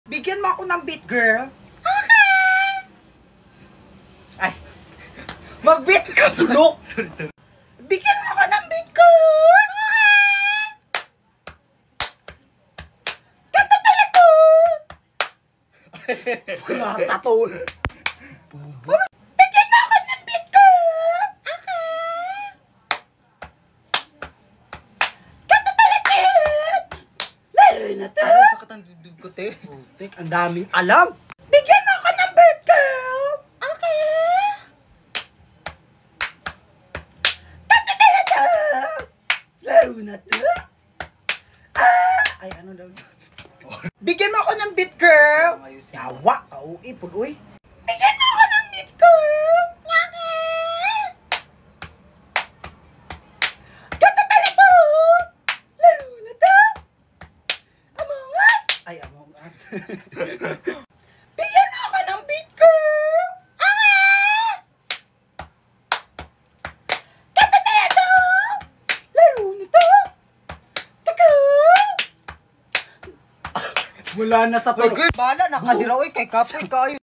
Bigyan mo ako ng beat, girl. Ay. Mag-beat ka, bulok. Sorry. Bigyan mo ako ng beat, girl. Kanta pala ko. Wala tatol. Bigyan mo ako ng beat, girl. Kanta pala ko. Laro na to. Ay, sakit ang dudug ko, te. Putik, ang daming alam. Bigyan mo ako ng beat, girl. Laro na to? Ay, ano daw? Bigyan mo ako ng beat, girl! Yawa! Kauwi, puloy! Bigyan mo ako ng beat, girl! Kanta pala to! Laro na to? Among Us! Ay, Among Us. Bigyan mo ako ng beat, girl! Kanta pala to! Laro na to? Taka! Wala na sa Ay, girl, bala, nakadira, oy, kay kapoy kayo.